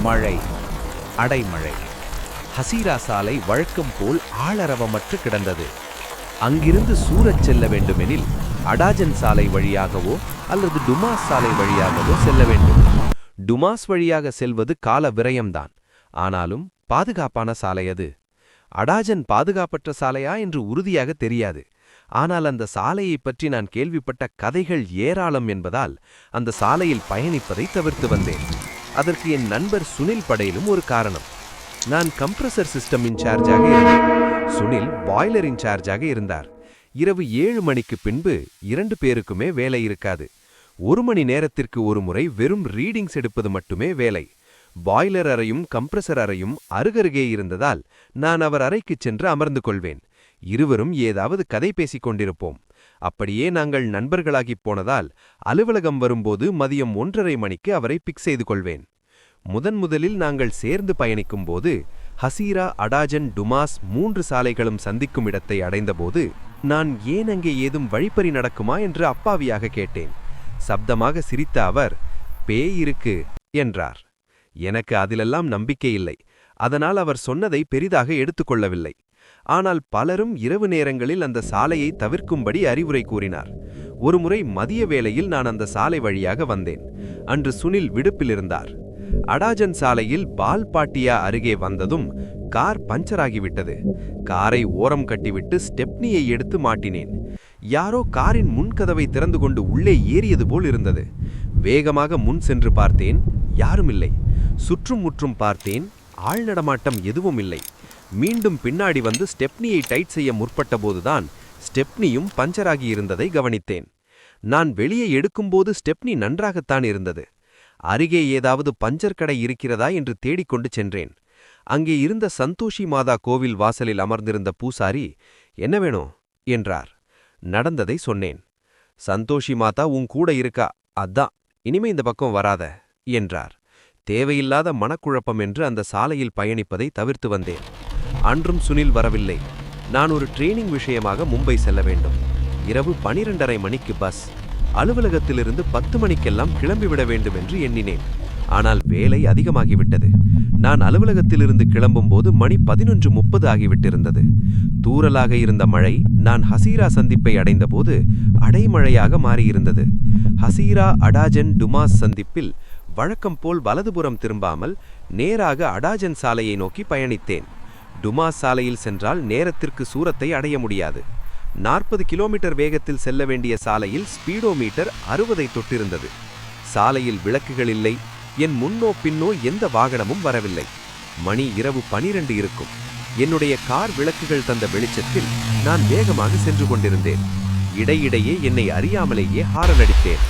மழை, அடைமழை. ஹசீரா சாலை வழக்கம் போல் ஆளரவமற்று கிடந்தது. அங்கிருந்து சூரச் செல்ல வேண்டுமெனில் அடாஜன் சாலை வழியாகவோ அல்லது டுமாஸ் சாலை வழியாகவோ செல்ல வேண்டும். டுமாஸ் வழியாக செல்வது கால விரயம்தான். ஆனாலும் பாதுகாப்பான சாலை அது. அடாஜன் பாதுகாப்பற்ற சாலையா என்று உறுதியாக தெரியாது. ஆனால் அந்த சாலையைப் பற்றி நான் கேள்விப்பட்ட கதைகள் ஏராளம் என்பதால் அந்த சாலையில் பயணிப்பதை தவிர்த்து வந்தேன். அதற்கு என் நண்பர் சுனில் படேலும் ஒரு காரணம். நான் கம்ப்ரஸர் சிஸ்டம் இன்சார்ஜாக இருந்தேன். சுனில் பாய்லர் இன்சார்ஜாக இருந்தார். இரவு 7 மணிக்கு பின்பு 2 பேருக்குமே வேலை இருக்காது. 1 மணி நேரத்திற்கு ஒரு முறை வெறும் ரீடிங்ஸ் எடுப்பது மட்டுமே வேலை. பாய்லர் அறையும் கம்ப்ரஸர் அறையும் அருகருகே இருந்ததால் நான் அவர் அறைக்குச் சென்று அமர்ந்து கொள்வேன். இருவரும் ஏதாவது கதை பேசிக் கொண்டிருப்போம். அப்படியே நாங்கள் நண்பர்களாகிப் போனதால் அலுவலகம் வரும்போது மதியம் 1:30 மணிக்கு அவரை பிக் செய்து கொள்வேன். முதலில் நாங்கள் சேர்ந்து பயணிக்கும் போது ஹசீரா, அடாஜன், டுமாஸ் 3 சாலைகளும் சந்திக்கும் இடத்தை அடைந்தபோது நான் ஏன் அங்கே ஏதும் வழிப்பறி நடக்குமா என்று அப்பாவியாக கேட்டேன். சப்தமாக சிரித்த அவர், பேய் இருக்கு என்றார். எனக்கு அதிலெல்லாம் நம்பிக்கை இல்லை. அதனால் அவர் சொன்னதை பெரிதாக எடுத்துக்கொள்ளவில்லை. ஆனால் பலரும் இரவு நேரங்களில் அந்த சாலையை தவிர்க்கும்படி அறிவுரை கூறினார். ஒருமுறை மதிய வேளையில் நான் அந்த சாலை வழியாக வந்தேன். அன்று சுனில் விடுப்பில் இருந்தார். அடாஜன் சாலையில் பால்பாட்டியா அருகே வந்ததும் கார் பஞ்சராகிவிட்டது. காரை ஓரம் கட்டிவிட்டு ஸ்டெப்னியை எடுத்து மாட்டினேன். யாரோ காரின் முன்கதவை திறந்து கொண்டு உள்ளே ஏறியது போல் இருந்தது. வேகமாக முன் சென்று பார்த்தேன். யாருமில்லை. சுற்றும் முற்றும் பார்த்தேன். ஆள் நடமாட்டம் எதுவும் இல்லை. மீண்டும் பின்னாடி வந்து ஸ்டெப்னியை டைட் செய்ய முற்பட்டபோதுதான் ஸ்டெப்னியும் பஞ்சராகி இருந்ததை கவனித்தேன். நான் வெளியே எடுக்கும்போது ஸ்டெப்னி நன்றாகத்தான் இருந்தது. அருகே ஏதாவது பஞ்சர் கடை இருக்கிறதா என்று தேடிக்கொண்டு சென்றேன். அங்கே இருந்த சந்தோஷி மாதா கோவில் வாசலில் அமர்ந்திருந்த பூசாரி, என்ன வேணும் என்றார். நடந்ததை சொன்னேன். சந்தோஷி மாதா உன் கூட இருக்கா, அதான், இனிமே இந்த பக்கம் வராத என்றார். தேவையில்லாத மனக்குழப்பம் என்று அந்த சாலையில் பயணிப்பதை தவிர்த்து வந்தேன். அன்றும் சுனில் வரவில்லை. நான் ஒரு ட்ரெயினிங் விஷயமாக மும்பை செல்ல வேண்டும். இரவு 12:30 மணிக்கு பஸ். அலுவலகத்திலிருந்து 10 மணிக்கெல்லாம் கிளம்பிவிட வேண்டும் என்று எண்ணினேன். ஆனால் வேலை அதிகமாகிவிட்டது. நான் அலுவலகத்திலிருந்து கிளம்பும்போது மணி 11:30 ஆகிவிட்டிருந்தது. தூறலாக இருந்த மழை நான் ஹசீரா சந்திப்பை அடைந்தபோது அடைமழையாக மாறியிருந்தது. ஹசீரா, அடாஜன், டுமாஸ் சந்திப்பில் வழக்கம் போல் வலதுபுறம் திரும்பாமல் நேராக அடாஜன் சாலையை நோக்கி பயணித்தேன். டுமாஸ் சாலையில் சென்றால் நேரத்திற்கு சூரத்தை அடைய முடியாது. 40 கிலோமீட்டர் வேகத்தில் செல்ல வேண்டிய சாலையில் ஸ்பீடோமீட்டர் 60ஐ தொட்டிருந்தது. சாலையில் விளக்குகள் இல்லை. என் முன்னோ பின்னோ எந்த வாகனமும் வரவில்லை. மணி இரவு 12 இருக்கும். என்னுடைய கார் விளக்குகள் தந்த வெளிச்சத்தில் நான் வேகமாக சென்று கொண்டிருந்தேன். இடையிடையே என்னை அறியாமலேயே ஹாரன் அடித்தேன்.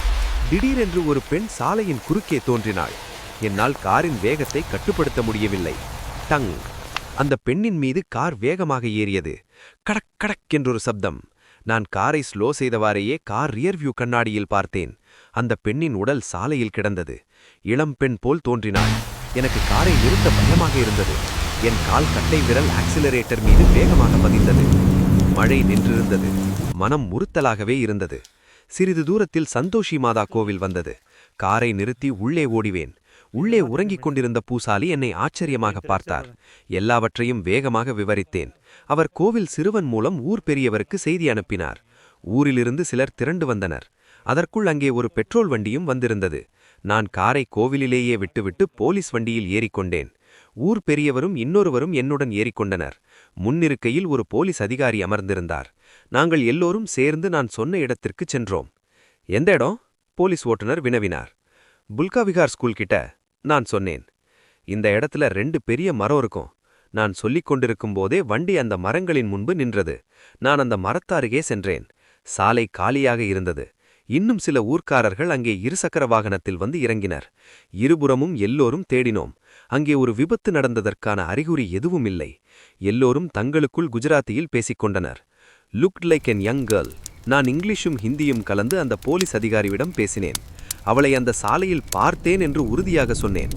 திடீரென்று ஒரு பெண் சாலையின் குறுக்கே தோன்றினாள். என்னால் காரின் வேகத்தை கட்டுப்படுத்த முடியவில்லை. டங்! அந்த பெண்ணின் மீது கார் வேகமாக ஏறியது. கடக் கடக் என்றொரு சப்தம். நான் காரை ஸ்லோ செய்தவாறேயே கார் ரியர்வியூ கண்ணாடியில் பார்த்தேன். அந்த பெண்ணின் உடல் சாலையில் கிடந்தது. இளம் பெண் போல் தோன்றினாள். எனக்கு காரை நிறுத்த பயமாக இருந்தது. என் கால் கட்டை விரல் ஆக்சிலரேட்டர் மீது வேகமாக பதிந்தது. மழை நின்றிருந்தது. மனம் முறுத்தலாகவே இருந்தது. சிறிது தூரத்தில் சந்தோஷி மாதா கோவில் வந்தது. காரை நிறுத்தி உள்ளே ஓடிவேன். உள்ளே உறங்கிக் கொண்டிருந்த பூசாலி என்னை ஆச்சரியமாக பார்த்தார். எல்லாவற்றையும் வேகமாக விவரித்தேன். அவர் கோவில் சிறுவன் மூலம் ஊர் பெரியவருக்கு செய்தி அனுப்பினார். ஊரிலிருந்து சிலர் திரண்டு வந்தனர். அதற்குள் அங்கே ஒரு பெட்ரோல் வண்டியும் வந்திருந்தது. நான் காரை கோவிலிலேயே விட்டுவிட்டு போலீஸ் வண்டியில் ஏறிக்கொண்டேன். ஊர் பெரியவரும் இன்னொருவரும் என்னுடன் ஏறிக்கொண்டனர். முன்னிருக்கையில் ஒரு போலீஸ் அதிகாரி அமர்ந்திருந்தார். நாங்கள் எல்லோரும் சேர்ந்து நான் சொன்ன இடத்திற்கு சென்றோம். எந்த இடம்? போலீஸ் ஓட்டுநர் வினவினார். புல்கா விகார் ஸ்கூல் கிட்ட நான் சொன்னேன். இந்த இடத்துல 2 பெரிய மரம் இருக்கும். நான் சொல்லிக் கொண்டிருக்கும் போதே வண்டி அந்த மரங்களின் முன்பு நின்றது. நான் அந்த மரத்தாருகே சென்றேன். சாலை காலியாக இருந்தது. இன்னும் சில ஊர்க்காரர்கள் அங்கே இருசக்கர வாகனத்தில் வந்து இறங்கினர். இருபுறமும் எல்லோரும் தேடினோம். அங்கே ஒரு விபத்து நடந்ததற்கான அறிகுறி எதுவும் இல்லை. எல்லோரும் தங்களுக்குள் குஜராத்தியில் பேசிக்கொண்டனர். லுக்ட் லைக் என் யங் கேர்ள். நான் இங்கிலீஷும் ஹிந்தியும் கலந்து அந்த போலீஸ் அதிகாரியிடம் பேசினேன். அவளை அந்த சாலையில் பார்த்தேன் என்று உறுதியாக சொன்னேன்.